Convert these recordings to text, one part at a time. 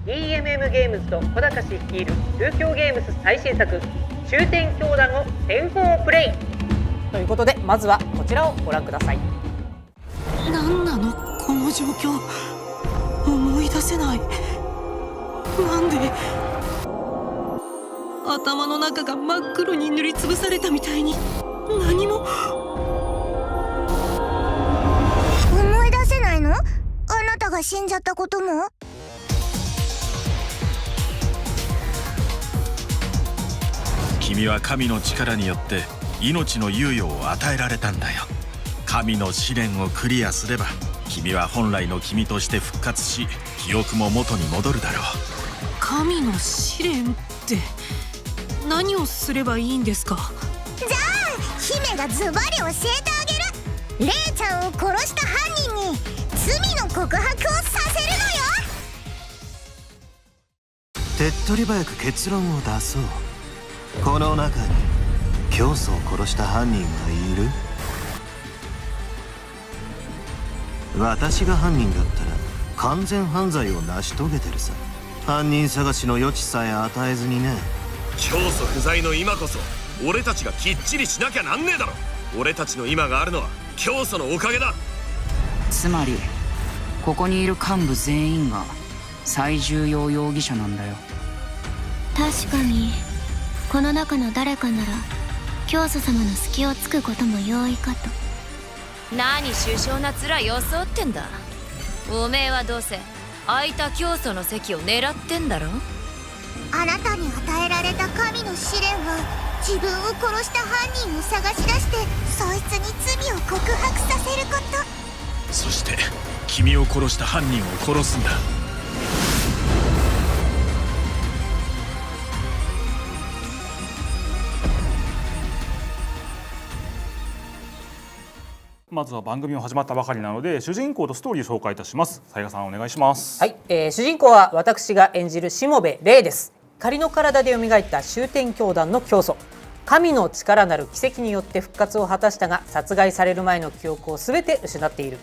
DMM ゲームズと小高氏率いる中京ゲームズ最新作終点教団を先行プレイということで、まずはこちらをご覧ください。何なのこの状況、思い出せない。なんで頭の中が真っ黒に塗りつぶされたみたいに何も。思い出せないの？あなたが死んじゃったことも？君は神の力によって命の猶予を与えられたんだよ。神の試練をクリアすれば君は本来の君として復活し、記憶も元に戻るだろう。神の試練って何をすればいいんですか？じゃあ姫がズバリ教えてあげる。レイちゃんを殺した犯人に罪の告白をさせるのよ。手っ取り早く結論を出そう。この中に教祖を殺した犯人がいる？私が犯人だったら完全犯罪を成し遂げてるさ。犯人探しの余地さえ与えずにね。教祖不在の今こそ俺たちがきっちりしなきゃなんねえだろ。俺たちの今があるのは教祖のおかげだ。つまりここにいる幹部全員が最重要容疑者なんだよ。確かにこの中の誰かなら教祖様の隙をつくことも容易かと。何首相な面装ってんだ。おめえはどうせ空いた教祖の席を狙ってんだろ。あなたに与えられた神の試練は自分を殺した犯人を探し出してそいつに罪を告白させること。そして君を殺した犯人を殺すんだ。まずは番組も始まったばかりなので主人公とストーリーを紹介いたします。雑賀さんお願いします。はい、主人公は私が演じるしもべレイです。仮の体で蘇った終点教団の教祖、神の力なる奇跡によって復活を果たしたが殺害される前の記憶を全て失っている。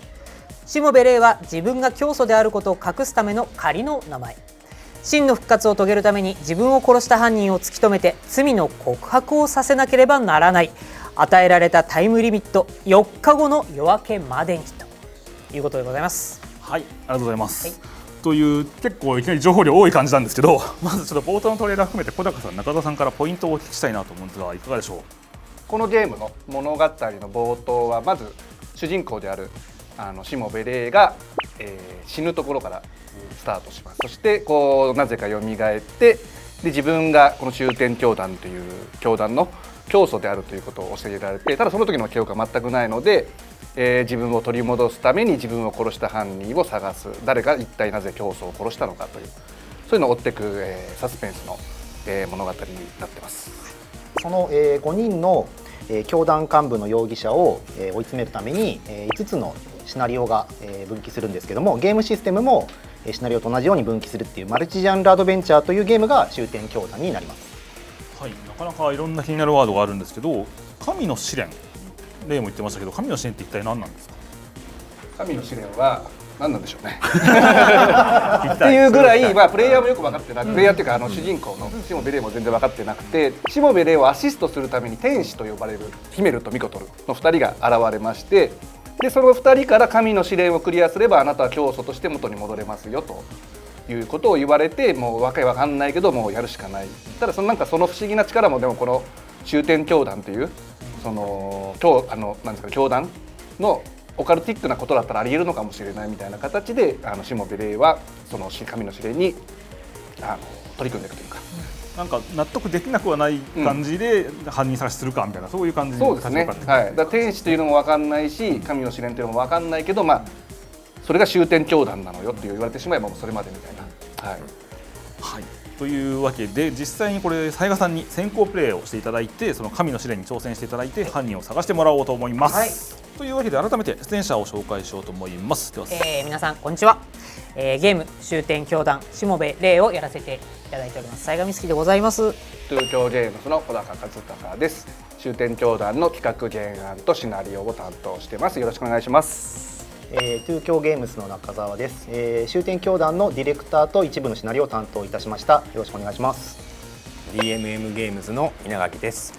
しもべレイは自分が教祖であることを隠すための仮の名前。真の復活を遂げるために自分を殺した犯人を突き止めて罪の告白をさせなければならない。与えられたタイムリミット4日後の夜明けまでにということでございます。はい、ありがとうございます、はい、という結構いきなり情報量多い感じなんですけど、まずちょっと冒頭のトレーラー含めて小高さん、中澤さんからポイントをお聞きしたいなと思うんですがいかがでしょう。このゲームの物語の冒頭はまず主人公であるしもべレイが、死ぬところからスタートします。そしてこうなぜか蘇ってで自分がこの終点教団という教団の教祖であるということを教えられて、ただその時の記憶が全くないので、自分を取り戻すために自分を殺した犯人を探す。誰が一体なぜ教祖を殺したのかという、そういうのを追っていく、サスペンスの、物語になってます。その、5人の、教団幹部の容疑者を、追い詰めるために、5つのシナリオが、分岐するんですけども、ゲームシステムもシナリオと同じように分岐するっていうマルチジャンルアドベンチャーというゲームが終点教団になります。はい、なかなかいろんな気になるワードがあるんですけど、神の試練、例も言ってましたけど、神の試練って一体何なんですか。神の試練は何なんでしょうねっていうぐらい、プレイヤーもよく分かってなくて、プレイヤーっていうか主人公のしもべレイも全然分かってなくて、しもべレイをアシストするために天使と呼ばれるヒメルとミコトルの2人が現れまして、でその2人から神の試練をクリアすればあなたは教祖として元に戻れますよということを言われて、もうわけわかんないけどもうやるしかない。ただその不思議な力もでもこの終点教団というそのなんですか、教団のオカルティックなことだったらあり得るのかもしれないみたいな形でしもべレイはその神の試練に取り組んでいくというか、なんか納得できなくはない感じで犯人探しするかみたいな、そういう感じに。そうですね、はい、だから天使というのも分かんないし神の試練というのも分かんないけど、それが終点教団なのよって言われてしまえばもうそれまでみたいな。はい、はい、というわけで実際にこれ雑賀さんに先行プレイをしていただいて、その神の試練に挑戦していただいて犯人を探してもらおうと思います、はい、というわけで改めて出演者を紹介しようと思います。では、皆さんこんにちは。ゲーム終点教団しもべレイをやらせていただいております雑賀美月でございます。東京ゲームズの小高和孝です。終点教団の企画原案とシナリオを担当してます。よろしくお願いします。東京ゲームズの中澤です。終点教団のディレクターと一部のシナリオを担当いたしました。よろしくお願いします。DMM ゲームズの稲垣です。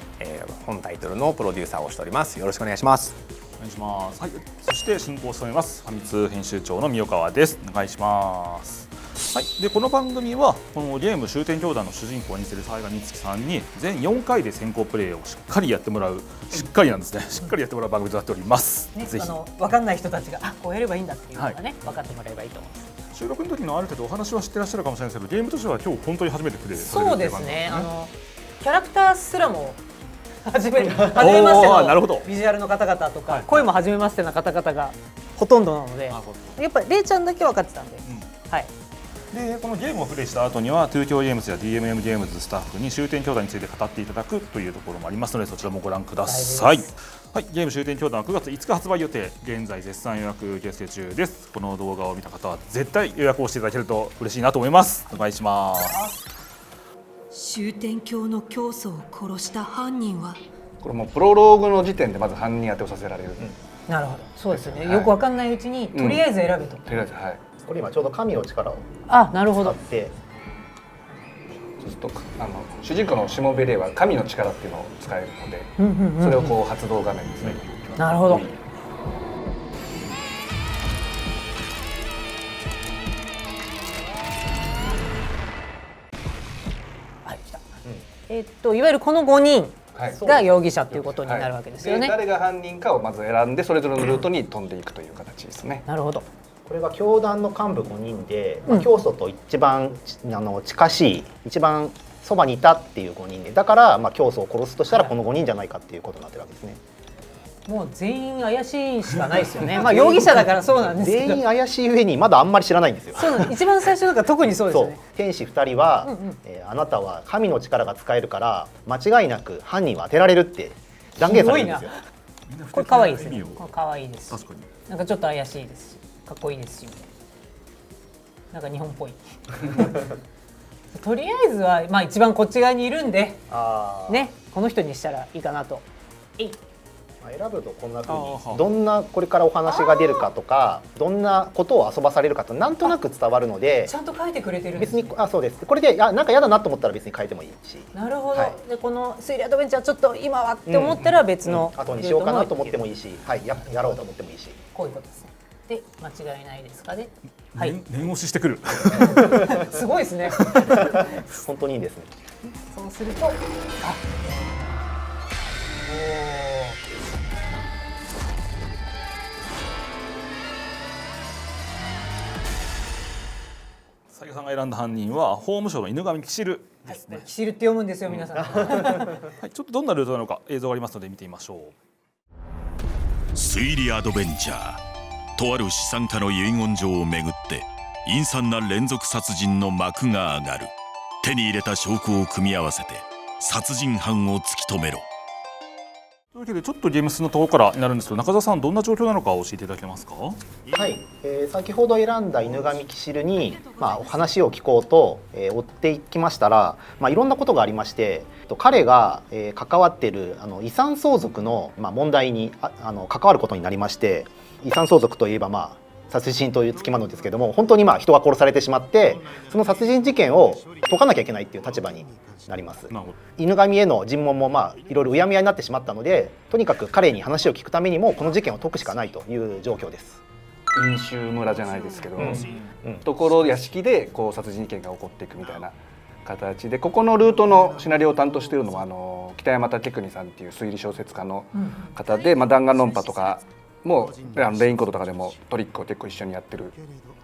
本タイトルのプロデューサーをしております。よろしくお願いします。お願いします。はい。そして進行を務めますファミ通編集長の三川です。お願いします。はい、でこの番組はこのゲーム終点教団の主人公にする雑賀美月さんに全4回で先行プレイをしっかりやってもらう、しっかりなんですね、しっかりやってもらう番組となっております。ね、ぜひ分かんない人たちがこうやればいいんだっていうのがね、分かってもらえばいいと思います。収録の時のある程度お話は知ってらっしゃるかもしれないですけど、ゲームとしては今日本当に初めてプレイされるそうですね。キャラクターすらも初めましてのビジュアルの方々とか、声も初めましてな方々がほとんどなので、やっぱりレイちゃんだけ分かってたんで、はい。でこのゲームをプレイした後には東京ゲームズや DMM ゲームズスタッフに終点教団について語っていただくというところもありますので、そちらもご覧ください。はい、ゲーム終点教団は9月5日発売予定、現在絶賛予約受付中です。この動画を見た方は絶対予約をしていただけると嬉しいなと思います。お願いします。終点教の教祖を殺した犯人は、これもうプロローグの時点でまず犯人当てをさせられる、なるほど、そうですよね、よくわかんないうちにとりあえず選べと、とりあえず、はい、これ今ちょうど神の力をなるほど使って、そうすると主人公のしもべレイは神の力っていうのを使えるので、それをこう発動画面ですね。なるほど。はい、来た。いわゆるこの5人が容疑者ということになるわけですよね。誰が犯人かをまず選んで、それぞれのルートに飛んでいくという形ですね。なるほど。これが教団の幹部5人で、教祖と一番近しい、一番そばにいたっていう5人で、だから教祖を殺すとしたらこの5人じゃないかっていうことになってるわけですね。もう全員怪しいしかないですよね。容疑者だからそうなんですけど、全員怪しい上にまだあんまり知らないんですよ。そうなんです。一番最初だから特にそうですね。天使2人は、あなたは神の力が使えるから間違いなく犯人は当てられるって断言されるんですよ。これ可愛いですね。これ可愛いです。確かに。なんかちょっと怪しいですし、かっこいいですし、なんか日本っぽい。とりあえずは一番こっち側にいるんで、ね、この人にしたらいいかなと。選ぶとこんな風にどんなこれからお話が出るかとか、どんなことを遊ばされるかとなんとなく伝わるので、ちゃんと書いてくれてるんですね。別にそうです。これでなんか嫌だなと思ったら別に変えてもいいし。なるほど。でこの推理アドベンチャーちょっと今はって思ったら別の後にしようかなと思ってもいいし、やろうと思ってもいいし。こういうことですね。で間違いないですかね。はい。念押ししてくる。すごいですね。本当にいいですね。そうすると、雑賀さんが選んだ犯人は法務省の犬神キシルですね。キシルって読むんですよ皆さん。はい、ちょっとどんなルートなのか映像がありますので見てみましょう。推理アドベンチャー。とある資産家の遺言状をめぐって陰惨な連続殺人の幕が上がる。手に入れた証拠を組み合わせて殺人犯を突き止めろ。というわけでちょっとゲーム数のところからになるんですけど、中澤さんどんな状況なのか教えていただけますか。はい、先ほど選んだ犬神キシルに、お話を聞こうと、追っていきましたら、いろんなことがありまして、彼が、関わっている遺産相続の、問題に関わることになりまして、遺産相続といえば殺人というつきものですけども、本当に人が殺されてしまって、その殺人事件を解かなきゃいけないっていう立場になります。犬神への尋問もいろいろうやむやになってしまったので、とにかく彼に話を聞くためにもこの事件を解くしかないという状況です。飲酒村じゃないですけど、ところ屋敷でこう殺人事件が起こっていくみたいな形で、ここのルートのシナリオを担当しているのは北山武邦さんっていう推理小説家の方で、弾丸論破とかもレインコードとかでもトリックを結構一緒にやってる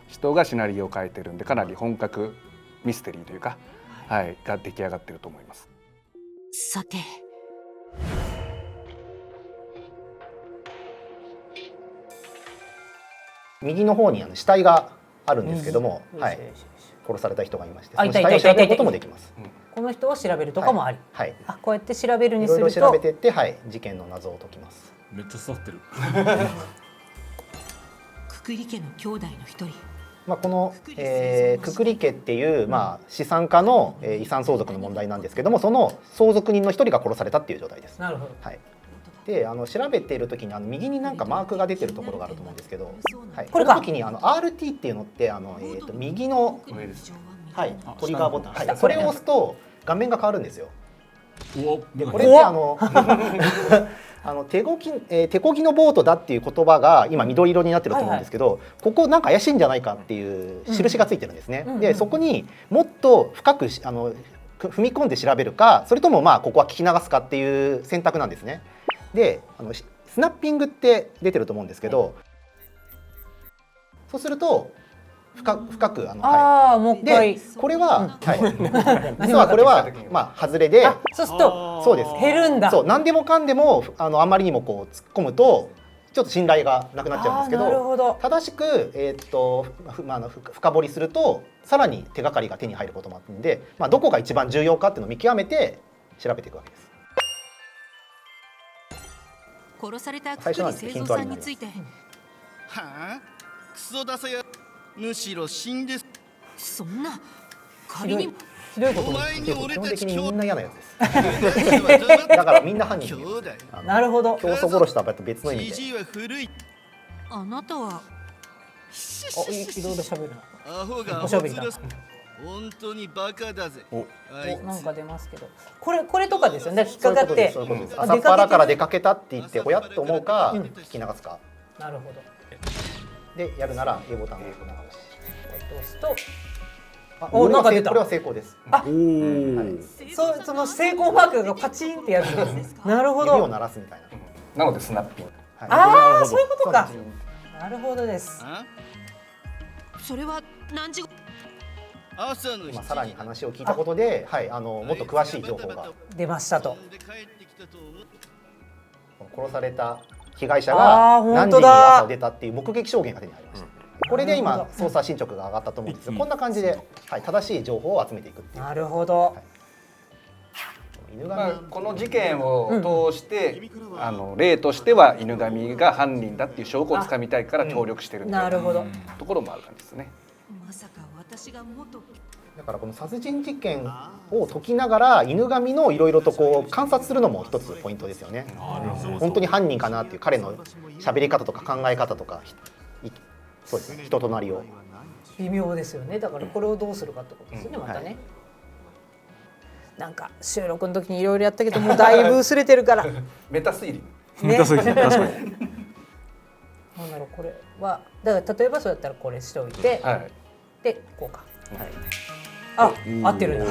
人がシナリオを書いてるんで、かなり本格ミステリーというか、が出来上がってると思います。さて、右の方に死体があるんですけども、殺された人がいまして、その死体を調べることもできます。この人を調べるとかもあり、こうやって調べるにいろいするとろ調べていって、事件の謎を解きます。めっちゃ刺さってる。くくり家の兄弟の一人。このくくり家っていう、資産家の遺産相続の問題なんですけども、その相続人の一人が殺されたっていう状態です。なるほど。で調べている時に右になんかマークが出てるところがあると思うんですけど、はい、これかの時にRT っていうのって右の、はい、トリガーボタン、はい、それを押すと画面が変わるんですよ。でこれって手こぎのボートだっていう言葉が今緑色になってると思うんですけど、ここなんか怪しいんじゃないかっていう印がついてるんですね。でそこにもっと深く踏み込んで調べるか、それともまあここは聞き流すかっていう選択なんですね。でスナッピングって出てると思うんですけど、そうすると深くもう一回でこれは、実はこれはまあ外れで、そうするとそうです減るんだ。そう何でもかんでもあまりにもこう突っ込むとちょっと信頼がなくなっちゃうんですけど、なるほど正しく深掘りするとさらに手がかりが手に入ることもあるんで、まあ、どこが一番重要かっていうのを見極めて調べていくわけです。殺された福利製造さんについて。はあ、クソダサや、むしろ死んで。そんな仮にひどいことを言ってると基本的にみんな嫌なやつですだからみんな犯人なるほど。競争殺しとは別の意味で。あなたはいろいろ喋るな。おしゃべりだ。本当にバカだぜ。なんか出ますけど、これとかですよね。引っかかって朝っぱらから出かけたって言って親と思うか聞き流すか。なるほど。でやるなら A ボタンを押すと、なんか出た。これは成功です。その成功マークがパチンってやるんですね。なるほど。指を鳴らすみたいな。なのでスナッピング。ああ、そういうことか。なるほどです。それは何時？今さらに話を聞いたことで、もっと詳しい情報が出ましたと。殺された被害者が何時に朝を出たっていう目撃証言が手に入りました。これで今捜査進捗が上がったと思うんですが、こんな感じで、正しい情報を集めていくっていう。なるほど。この事件を通して、例としては犬神が犯人だっていう証拠をつかみたいから協力してるみたいなところもある感じですね。まさか私が元だからこの殺人事件を解きながら犬神のいろいろとこう観察するのも一つポイントですよね。本当に犯人かなっていう彼の喋り方とか考え方とか、そうですね、人となりを微妙ですよね。だからこれをどうするかってことですよね。またね。なんか収録の時にいろいろやったけどもうだいぶ薄れてるから。メタ推理。メタ推理、確かに。なんだろう、これはだから例えばそうやったらこれしておいて、でこうか。合ってるんだ。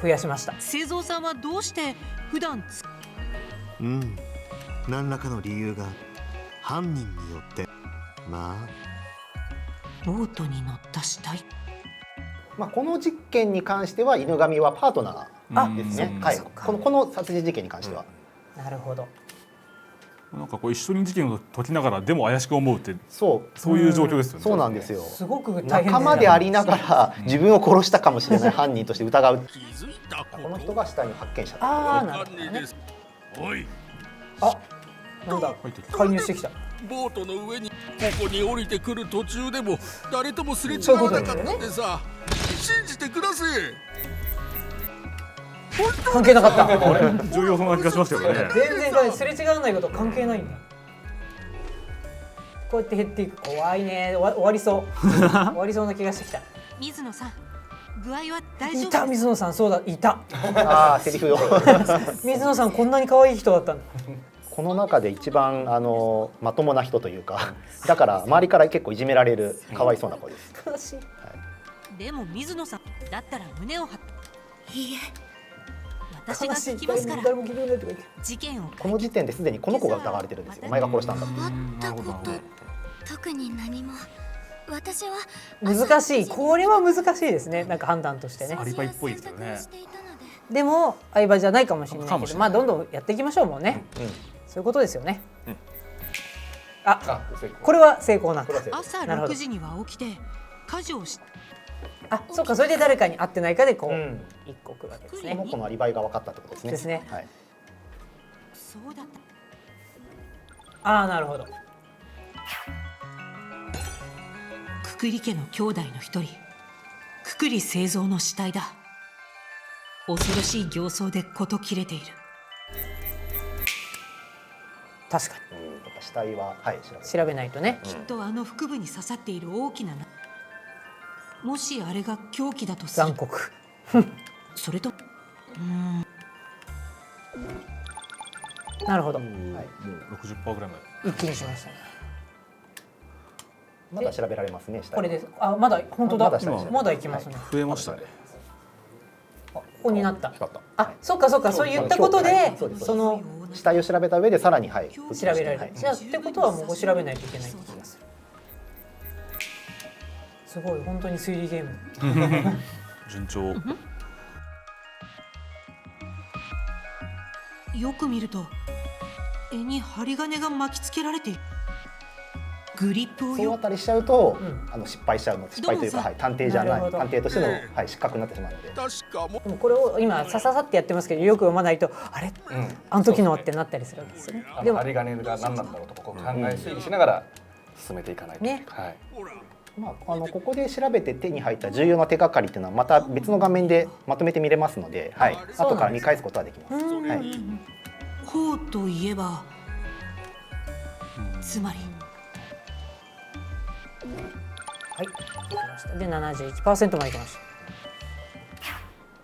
増やしました。製造さんはどうして普段何らかの理由が犯人によってボートに乗った死体。この事件に関しては犬神はパートナーですね。この殺人事件に関しては。なるほど。なんかこう一緒に事件を解きながらでも怪しく思うってそういう状況ですよね。そうなんですよ。すごく大変ですね。仲間でありながら自分を殺したかもしれない犯人として疑う。この人が死体に発見者。なるほどね。おい。なんだ。介入してきた。ボートの上にここに降りてくる途中でも誰ともすれ違わなかったんでさ、信じてください。関係なかった。重要そうな気がしましたよね。全然すれ違わないこと関係ないんだ。こうやって減っていく。怖いね。終わりそう。終わりそうな気がしてきた。水野さん、具合は大丈夫？いた、水野さん、そうだ、いた。セリフを。水野さん、こんなに可愛い人だったんだ。この中で一番まともな人というか、だから周りから結構いじめられるかわいそうな子です。悲しい。でも水野さんだったら胸を張って。いいえ。私が聞聞きますから。誰も聞いてないとか言って。事件をこの時点ですでにこの子が疑われてるんですよ。お前が殺したんだって。ったこと特に何も。私は難しい。これは難しいですね。なんか判断としてね。アリバイっぽいですよね。でも相場じゃないかもしれないけど、まあどんどんやっていきましょうもんね。そういうことですよね。これは成功なんだ。朝6時には起きて家事をし。そうか、それで誰かに会ってないかでこう一個くるわけですね。このアリバイが分かったってことですね。ですね。そうだった。なるほど。くくり家の兄弟の一人、くくり製造の死体だ。恐ろしい形相で事切れている。確かにやっぱ死体は、はい、調べないとね。きっとあの腹部に刺さっている大きなもしあれが凶器だとする。残酷。それとなるほど。もう60%ぐらいまで一気にしましたね。まだ調べられますね。これです。あ、まだ本当だ。まだいきますね。増えましたね。ここになった。あ、そっかそっか、そう言ったことで、その死体を調べた上でさらに、はい、調べられる。じゃあってことはもう調べないといけないって気がする。すごい、本当に推理ゲーム。順調。よく見ると絵に針金が巻きつけられている。グリップをそうあたりしちゃうと、失敗しちゃうの。失敗というか、はい、探偵じゃない、探偵としての、はい、失格になってしまうので。でもこれを今さささってやってますけど、よく読まないとあれ、あの時のってなったりするわけですよね。でも針金が何なんだろうとかこう考え推理しながら進めていかないと。ね。はい。まあ、ここで調べて手に入った重要な手がかりっていうのはまた別の画面でまとめて見れますので、はい、後から見返すことはできます。はい。こうといえば、つまり。はい、できました。で、71%までいきました。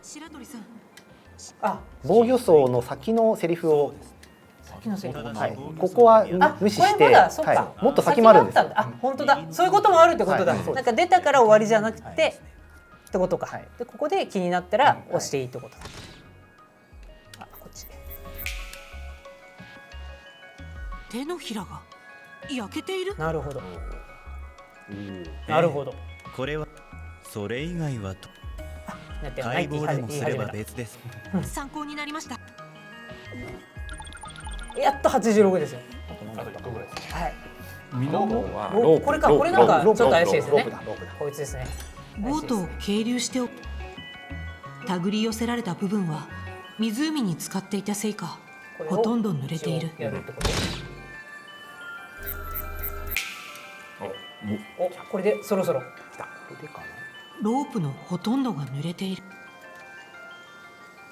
白鳥さん。あ、防御層の先のセリフを。先のセリフ。はい。ここは無視して、はい。もっと先もあるんです。あ、本当だ。そういうこともあるってことだ。なんか出たから終わりじゃなくてってことか。で、ここで気になったら押していいってことだ。あ、こっち。手のひらが焼けている。なるほど。なるほど。これはそれ以外はと解剖でもすれば別です。参考になりました。やっと86ですよ。あと1個ぐらいです。はい。これか、これなんかちょっと怪しいですね。こいつですね。ボートを係留しておく。手繰り寄せられた部分は湖に浸かっていたせいかほとんど濡れている。お、これでそろそろロープのほとんどが濡れている。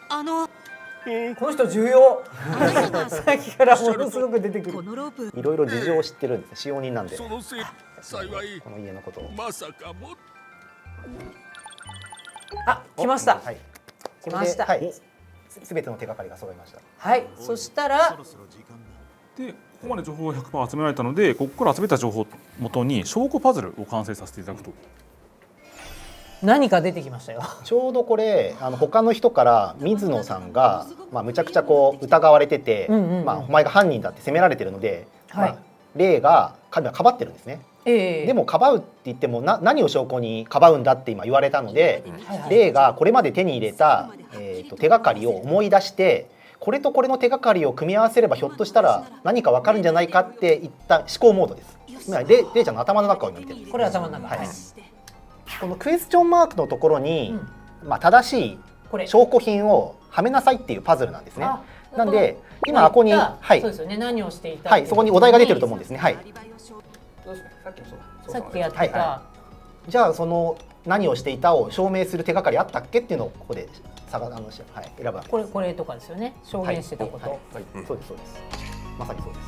この人重要。さっきからものすごく出てくる。このロープいろいろ事情を知ってるんです。使用人なんで。そのせい幸いこの家のことを。まさかも。あ、来ました。はい。来ました。はい。すべての手がかりが揃いました。はい。そしたら。で、ここまで情報が 100% 集められたので、ここから集めた情報をもとに証拠パズルを完成させていただくと。何か出てきましたよ。ちょうどこれ他の人から水野さんがむちゃくちゃこう疑われてて、お前が犯人だって責められてるので、霊が神はかばってるんですね。でもかばうって言っても何を証拠にかばうんだって今言われたので、霊がこれまで手に入れた手がかりを思い出して、これとこれの手がかりを組み合わせればひょっとしたら何かわかるんじゃないかっていった思考モードです。今霊ちゃんの頭の中を見てるんです。これ頭の中。はい。このクエスチョンマークのところに、正しい証拠品をはめなさいっていうパズルなんですね。なんで今ここに、はい、そうですよね。何をしていた。はい、そこにお題が出てると思うんですね。はい。さっきやってた。じゃあその何をしていたを証明する手がかりあったっけっていうのをここで選ぶ。これとかですよね。証言してたこと。そうですそうです。まさにそうです。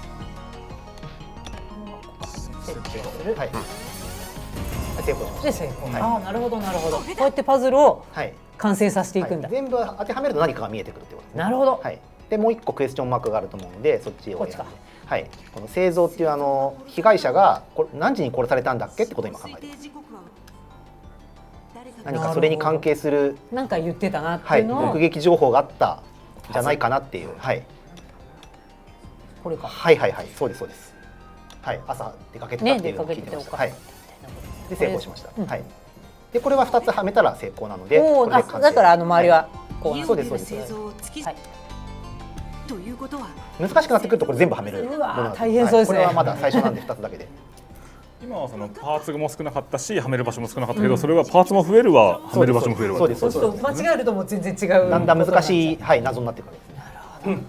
設定する。はい。成功で成功。ああ、なるほどなるほど。こうやってパズルを完成させていくんだ。全部当てはめると何かが見えてくるってことですね。なるほど。はい。でもう一個クエスチョンマークがあると思うので、そっちを選んで。はい。この製造っていう被害者が何時に殺されたんだっけってことを今考えてます。何かそれに関係するなんか言ってたなっていうのを目撃情報があったんじゃないかなっていう。はい。これか。はいそうですそうです。はい。朝出かけてたっていうのを聞いてました。はい。で成功しました。はい。でこれは2つはめたら成功なので、だから周りはこう。そうですそうです。はい。ということは難しくなってくるとこれ全部はめるものなんで。大変そうですね。これはまだ最初なんで2つだけで。今はそのパーツも少なかったしはめる場所も少なかったけど、それはパーツも増えるわはめる場所も増えるわ。そうですそうです。間違えるともう全然違う。だんだん難しい謎になってくるんですね。なるほど。で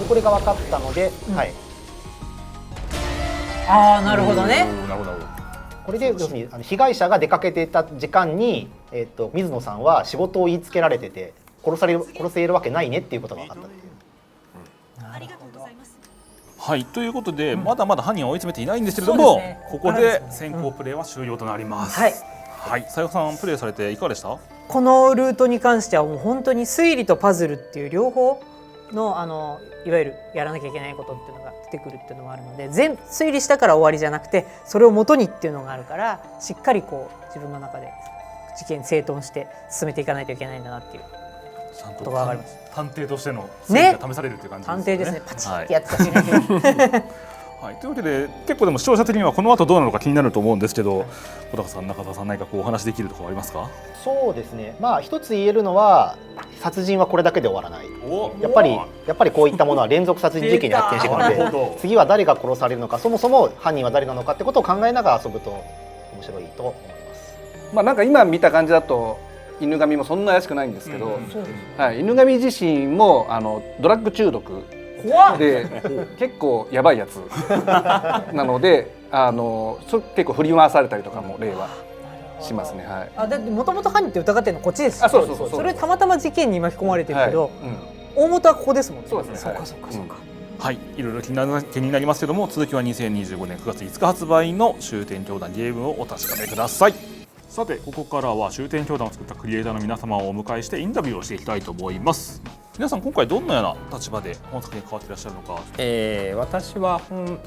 これが分かったので、はい。ああ、なるほどね。なるほど。これで要するに被害者が出かけていた時間に水野さんは仕事を言いつけられてて殺せるわけないねっていうことが分かったっていう。ありがとうございます。はい、ということで、まだまだ犯人を追い詰めていないんですけれども、ここで先行プレイは終了となります。はい、さよさんプレイされていかがでした？このルートに関してはもう本当に推理とパズルっていう両方のいわゆるやらなきゃいけないことっていうのが出てくるっていうのもあるので、推理したから終わりじゃなくてそれを元にっていうのがあるから、しっかりこう自分の中で事件整頓して進めていかないといけないんだなっていうことが分かります。探偵としての推理が試されるっていう感じですね。探偵ですね。パチッってやってたしね。はい、というわけで結構でも視聴者的にはこの後どうなのか気になると思うんですけど、小高さん、中澤さん、何かこうお話できるところありますか？そうですね、まあ一つ言えるのは殺人はこれだけで終わらない。やっぱりこういったものは連続殺人事件に発展していくので次は誰が殺されるのか、そもそも犯人は誰なのかってことを考えながら遊ぶと面白いと思います。まあなんか今見た感じだと犬神もそんな怪しくないんですけど、はい、犬神自身もドラッグ中毒で結構やばいやつなので結構振り回されたりとかも例はしますね。はい、だってもともと犯人って疑ってるのこっちですよ。それたまたま事件に巻き込まれてるけど、大元はここですもんね。そうですね。そうか。はい、いろいろ気になりますけども、続きは2025年9月5日発売の終点教団ゲームをお確かめください。さて、ここからは終点教団を作ったクリエイターの皆様をお迎えしてインタビューをしていきたいと思います。皆さん今回どんなような立場で本作に関わっていらっしゃるのか。私は本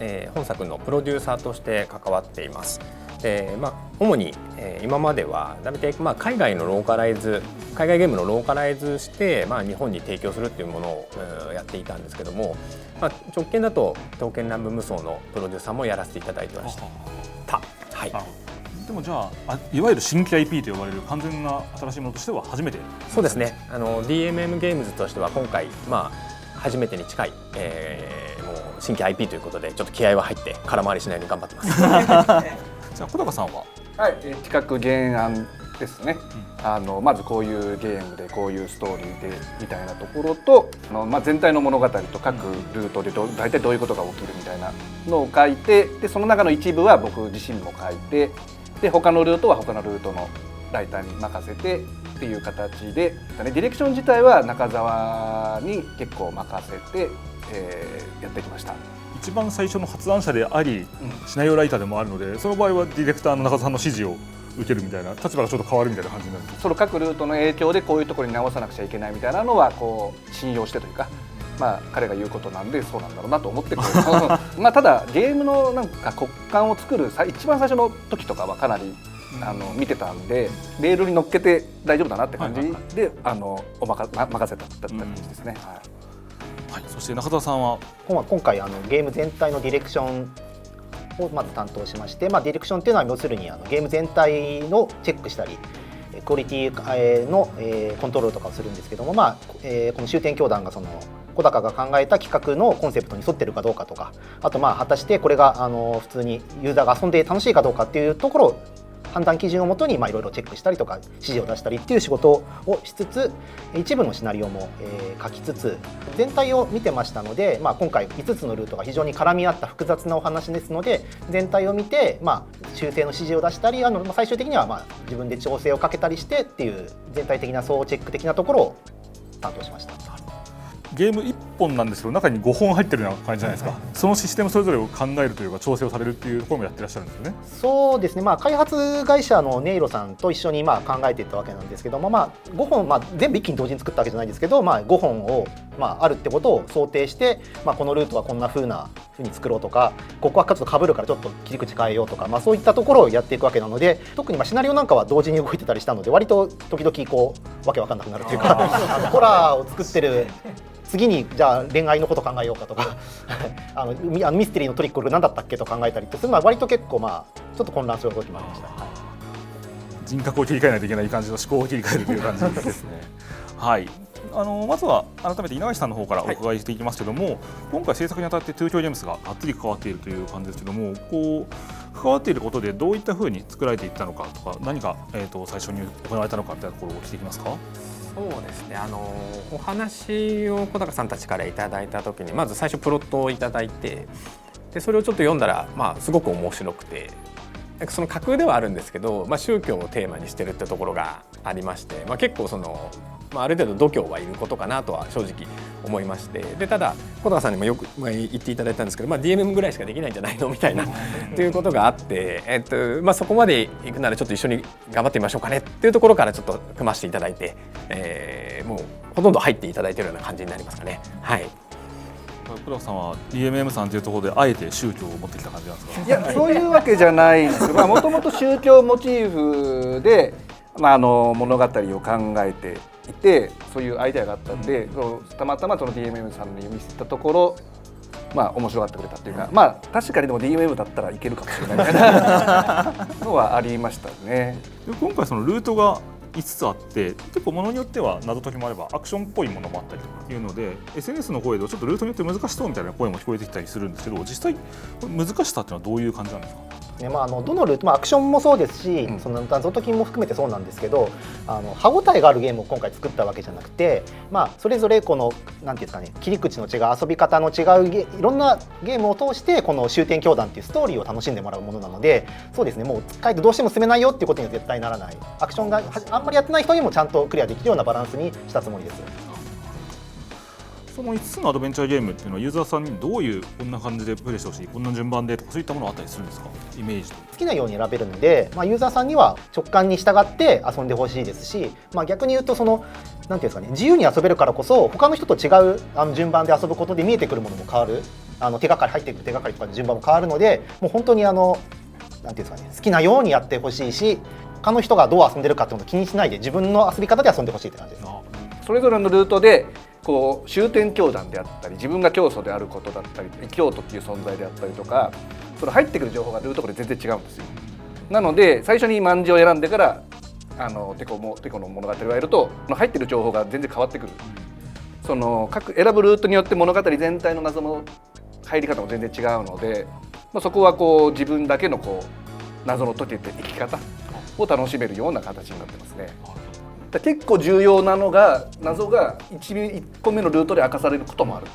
作のプロデューサーとして関わっています。主に、今までは大体、海外ゲームのローカライズして、日本に提供するっていうものをやっていたんですけども、直近だと刀剣乱舞無双のプロデューサーもやらせていただいてました。はい。でもじゃあいわゆる新規 IP と呼ばれる完全な新しいものとしては初めて。そうですね。DMM ゲームズとしては今回初めてに近い、もう新規 IP ということでちょっと気合は入って空回りしないように頑張ってます。じゃあ小高さんは、はい、企画原案ですね。まずこういうゲームでこういうストーリーでみたいなところと、全体の物語と各ルートで大体どういうことが起きるみたいなのを書いて、でその中の一部は僕自身も書いて、で他のルートは他のルートのライターに任せてっていう形で、ディレクション自体は中澤に結構任せて、やってきました。一番最初の発案者であり、シナリオライターでもあるので、その場合はディレクターの中澤さんの指示を受けるみたいな立場がちょっと変わるみたいな感じになる。その各ルートの影響でこういうところに直さなくちゃいけないみたいなのはこう信用してというか、彼が言うことなんでそうなんだろうなと思ってくれるただゲームのなんか骨幹を作る一番最初の時とかはかなり見てたんで、レールに乗っけて大丈夫だなって感じで任せたって感じですね。はい、そして中澤さんは今回ゲーム全体のディレクションをまず担当しまして、ディレクションっていうのは要するにゲーム全体のチェックしたりクオリティのコントロールとかをするんですけども、この終点教団がその小高が考えた企画のコンセプトに沿ってるかどうかとか、あと果たしてこれが普通にユーザーが遊んで楽しいかどうかっていうところを判断基準をもとにいろいろチェックしたりとか指示を出したりっていう仕事をしつつ、一部のシナリオも書きつつ全体を見てましたので、今回5つのルートが非常に絡み合った複雑なお話ですので、全体を見て修正の指示を出したり最終的には自分で調整をかけたりしてっていう全体的な総チェック的なところを担当しました。ゲーム1本なんですけど中に5本入ってるような感じじゃないですか。そのシステムそれぞれを考えるというか調整をされるっていうところもやってらっしゃるんですよね。そうですね、開発会社のネイロさんと一緒に考えていったわけなんですけども、5本、全部一気に同時に作ったわけじゃないですけど、5本を、あるってことを想定して、このルートはこんな風に作ろうとか、ここはちょっと被るからちょっと切り口変えようとか、そういったところをやっていくわけなので、特にシナリオなんかは同時に動いてたりしたので、割と時々わけわかんなくなるというかホラーを作ってる次にじゃあ恋愛のこと考えようかとかミステリーのトリック何だったっけと考えたりってするのは割と結構ちょっと混乱する動きもありました。人格を切り替えないといけない感じの思考を切り替えるという感じですね。はい、まずは改めて稲垣さんの方からお伺いしていきますけども、今回制作にあたって東京ゲームズががっつり関わっているという感じですけども、関わっていることでどういったふうに作られていったのかとか、何が、最初に行われたのかというところを聞いていきますか。そうですね、お話を小高さんたちからいただいた時にまず最初プロットをいただいて、でそれをちょっと読んだら、すごく面白くて、その架空ではあるんですけど、宗教をテーマにしてるってところがありまして、結構ある程度度胸はいることかなとは正直思いまして、でただ小高さんにもよく言っていただいたんですけど、DMM ぐらいしかできないんじゃないのみたいなということがあって、そこまで行くならちょっと一緒に頑張ってみましょうかねっていうところからちょっと組ませていただいて、もうほとんど入っていただいているような感じになりますかね。はい。小高さんは DMM さんというところであえて宗教を持ってきた感じなんですか？いや、そういうわけじゃないんですよ。もともと宗教モチーフで、物語を考えていて、そういうアイデアがあったんで、たまたまその DMM さんに見せたところ、面白がってくれたっていうか、確かにでも DMM だったらいけるかもしれないみたいなのはありましたね。で今回そのルートが5つあって、結構ものによっては謎解きもあればアクションっぽいものもあったりとかいうので、 SNS の声でちょっとルートによって難しそうみたいな声も聞こえてきたりするんですけど、実際難しさっていうのはどういう感じなんですか？どのルート、アクションもそうですし、その謎解きも含めてそうなんですけど、歯応えがあるゲームを今回作ったわけじゃなくて、それぞれこのなんていうんですかね、切り口の違う遊び方の違ういろんなゲームを通してこの終点教団っていうストーリーを楽しんでもらうものなので、そうですね、もう書いてどうしても進めないよっていうことには絶対ならない、アクションがあんまりやってない人にもちゃんとクリアできるようなバランスにしたつもりです。その5つのアドベンチャーゲームっていうのはユーザーさんにどういうこんな感じでプレイしてほしい、こんな順番でとかそういったものがあったりするんですか？イメージと好きなように選べるので、ユーザーさんには直感に従って遊んでほしいですし、逆に言うとなんていうんですかね、自由に遊べるからこそ他の人と違う順番で遊ぶことで見えてくるものも変わる、手がかり入ってくる手がかりとかで順番も変わるので、もう本当になんていうんですかね、好きなようにやってほしいし、他の人がどう遊んでるかっていうのを気にしないで自分の遊び方で遊んでほしいって感じです。それぞれのルートで終点教団であったり、自分が教祖であることだったり、教徒っていう存在であったりとか、その入ってくる情報がルートで全然違うんですよ。なので最初に卍を選んでからテコの物語をやると、入ってる情報が全然変わってくる。その各選ぶルートによって物語全体の謎の入り方も全然違うので、そこは自分だけの謎の解けて生き方を楽しめるような形になってますね。結構重要なのが、謎が1個目のルートで明かされることもある。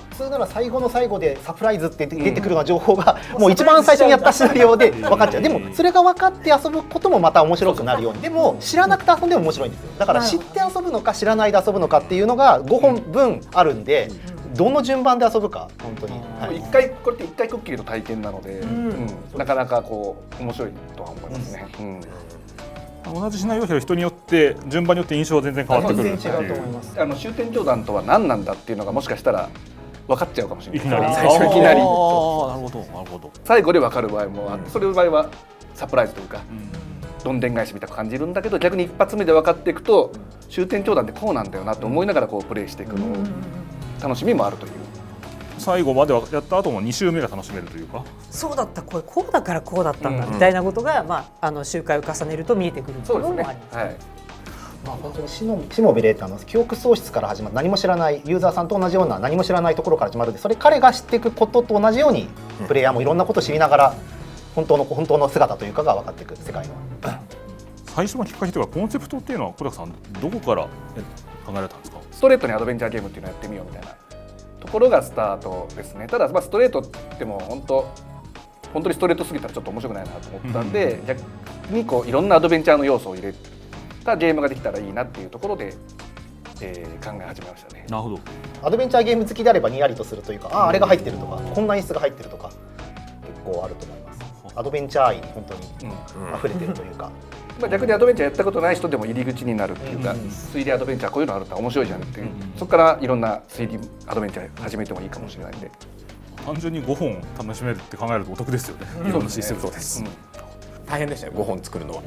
普通なら最後の最後でサプライズって出てくるような情報が、もう一番最初にやったシナリオで分かっちゃう。でもそれが分かって遊ぶこともまた面白くなるように。でも知らなくて遊んでも面白いんですよ。だから知って遊ぶのか知らないで遊ぶのかっていうのが5本分あるんで、どの順番で遊ぶか本当に、これって1回クッキーの体験なので、なかなか面白いとは思いますね。同じシナリオを人によって順番によって印象は全然変わってくる。全然違うと思います。終点教団とは何なんだっていうのがもしかしたら分かっちゃうかもしれない。いきなり最初いきなり。なるほど。最後で分かる場合もあって、それの場合はサプライズというか、どんでん返しみたいな感じるんだけど、逆に一発目で分かっていくと、終点教団ってこうなんだよなと思いながらプレイしていくの楽しみもあるという。最後までやった後も2周目が楽しめるというか、そうだった、こうだからこうだったんだみたいなことが、周回を重ねると見えてくるというのもあります。本当にしもべれって記憶喪失から始まる、何も知らないユーザーさんと同じような何も知らないところから始まるので、それ彼が知っていくことと同じようにプレイヤーもいろんなことを知りながら本当の姿というかが分かっていく世界の。最初のきっかけというかコンセプトっていうのは小高さんどこから考えられたんですか？ストレートにアドベンチャーゲームっていうのをやってみようみたいなところがスタートですね。ただストレートっても本当にストレートすぎたらちょっと面白くないなと思ったんで、逆にいろんなアドベンチャーの要素を入れたゲームができたらいいなっていうところで、考え始めましたね。なるほど。アドベンチャーゲーム好きであればにやりとするというか、あれが入ってるとか、こんな演出が入ってるとか結構あると思います。アドベンチャー愛に本当に溢れてるというか。逆にアドベンチャーやったことない人でも入り口になるっていうか、推理アドベンチャーこういうのあると面白いじゃんっていう、そこからいろんな推理アドベンチャー始めてもいいかもしれないんで。単純に5本楽しめるって考えるとお得ですよね。いろんなシステムとです。大変でしたよ、5本作るのは。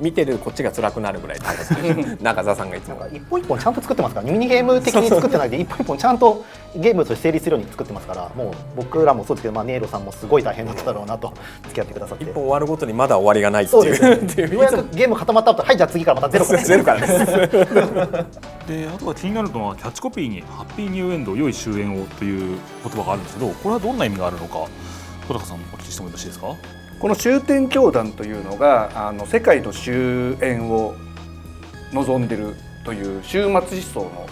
見てるこっちが辛くなるぐらい大変です。中澤さんがいつも一本一本ちゃんと作ってますから、ミニゲーム的に作ってないで一本一本ちゃんとゲームとして成立するように作ってますから、もう僕らもそうですけど、ネイロさんもすごい大変だっただろうなと付き合ってくださって。一本終わるごとにまだ終わりがないっていう。ようやくゲーム固まった後、はいじゃあ次からまたゼロからです。で、あとは気になるのはキャッチコピーにハッピーニューエンド良い終焉をという言葉があるんですけど、これはどんな意味があるのか小高さんお聞きしてもよろしいですか？この終点教団というのが世界の終焉を望んでるという終末思想の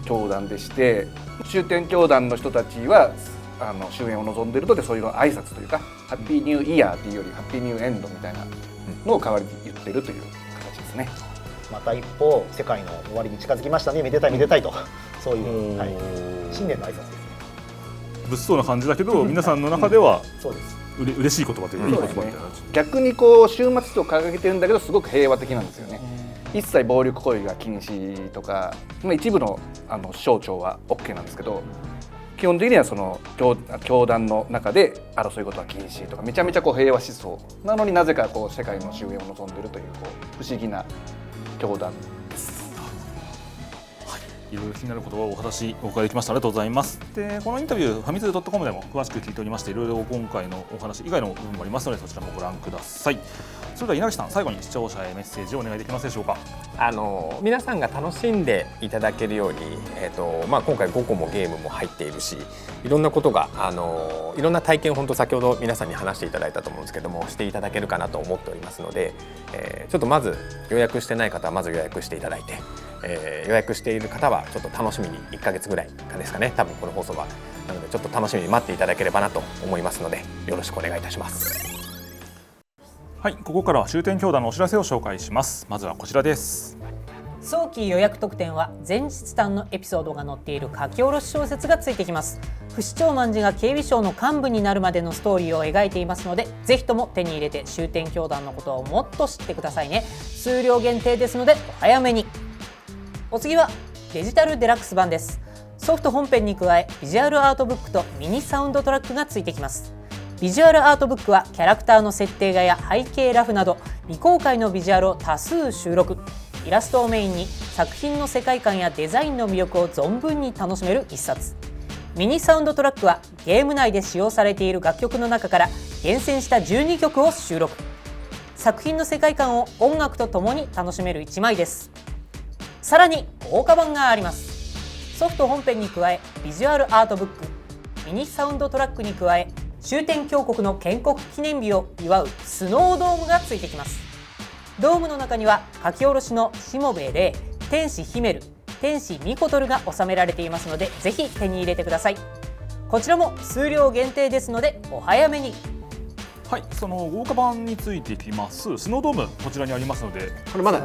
教団でして、終点教団の人たちは終焉を望んでいるので、そういうの挨拶というかハッピーニューイヤーっていうよりハッピーニューエンドみたいなのを代わりに言ってるという形ですね。また一歩世界の終わりに近づきましたね、めでたいめでたいと、そういう、はい、新年の挨拶ですね。物騒な感じだけど皆さんの中ではそうです。嬉しい言葉というかいい言葉みたいな。逆にこう終末と掲げてるんだけどすごく平和的なんですよね。一切暴力行為が禁止とか、一部の省庁は OK なんですけど、基本的にはその教団の中で争い事は禁止とか、めちゃめちゃこう平和思想なのになぜかこう世界の終焉を望んでいるという、こう不思議な教団です。いろいろ気になることをお話お伺いできました。ありがとうございます。でこのインタビューファミツー .com でも詳しく聞いておりまして、いろいろ今回のお話以外の部分もありますので、そちらもご覧ください。それでは稲垣さん、最後に視聴者へメッセージをお願いできますでしょうか。皆さんが楽しんでいただけるように、今回5個もゲームも入っているし、いろんなことがいろんな体験を本当先ほど皆さんに話していただいたと思うんですけども、していただけるかなと思っておりますので、ちょっとまず予約してない方はまず予約していただいて、予約している方はちょっと楽しみに1ヶ月ぐらいですかね、多分この放送は。なのでちょっと楽しみに待っていただければなと思いますので、よろしくお願いいたします。はい、ここからは終点教団のお知らせを紹介します。まずはこちらです。早期予約特典は前日談のエピソードが載っている書き下ろし小説がついてきます。不死鳥万事が警備省の幹部になるまでのストーリーを描いていますので、ぜひとも手に入れて終点教団のことをもっと知ってくださいね。数量限定ですのでお早めに。お次はデジタルデラックス版です。ソフト本編に加えビジュアルアートブックとミニサウンドトラックがついてきます。ビジュアルアートブックはキャラクターの設定画や背景ラフなど未公開のビジュアルを多数収録。イラストをメインに作品の世界観やデザインの魅力を存分に楽しめる一冊。ミニサウンドトラックはゲーム内で使用されている楽曲の中から厳選した12曲を収録。作品の世界観を音楽とともに楽しめる1枚です。さらに豪華版があります。ソフト本編に加えビジュアルアートブック、ミニサウンドトラックに加え終点峡谷の建国記念日を祝うスノードームがついてきます。ドームの中には書き下ろしのしもべ霊、天使ヒメル、天使ミコトルが収められていますので、ぜひ手に入れてください。こちらも数量限定ですのでお早めに。はい、その豪華版についてきますスノードーム、こちらにありますので、これまだ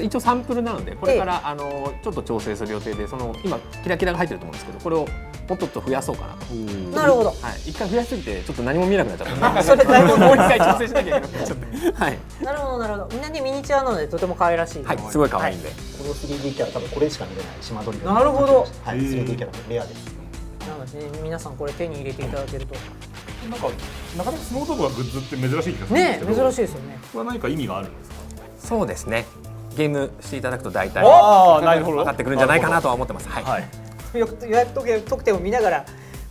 一応サンプルなので、これからちょっと調整する予定で、今キラキラが入ってると思うんですけど、これをもっと増やそうかなと。なるほど。はい、一回増やしすぎてちょっと何も見えなくなっちゃった。それだいぶもう一回調整しなきゃいけなくなっちゃって。はい。なるほどなるほど。みんなねミニチュアなのでとても可愛らしい。はい、すごい可愛いんで。この 3D キャラ多分これしか見れない島鳥。なるほど。はい、3D キャラレアです。なので、ね、皆さんこれ手に入れていただけると。なかなかスノードームがグッズって珍しい気がするんですけど、珍しいですよね。これは何か意味があるんですか。そうですね。ゲームしていただくと大体分かってくるんじゃないかなとは思ってます。はい。はい、予約特典を見ながら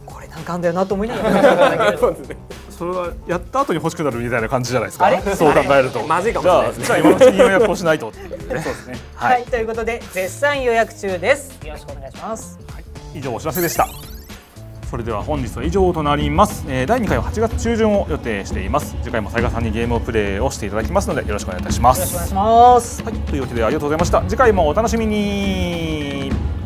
これなんかあんだよなと思いながらそうですね。それはやった後に欲しくなるみたいな感じじゃないですか。そう考えるとまずいかもしれないですね。じゃあ今のうちに予約をしないとっていうね。そうですね。はい、ということで絶賛予約中です。よろしくお願いします。はい、以上お知らせでした。それでは本日は以上となります。第2回は8月中旬を予定しています。次回も雑賀さんにゲームをプレイをしていただきますのでよろしくお願いいたします。よろしくお願いします。はい、というわけでありがとうございました。次回もお楽しみに。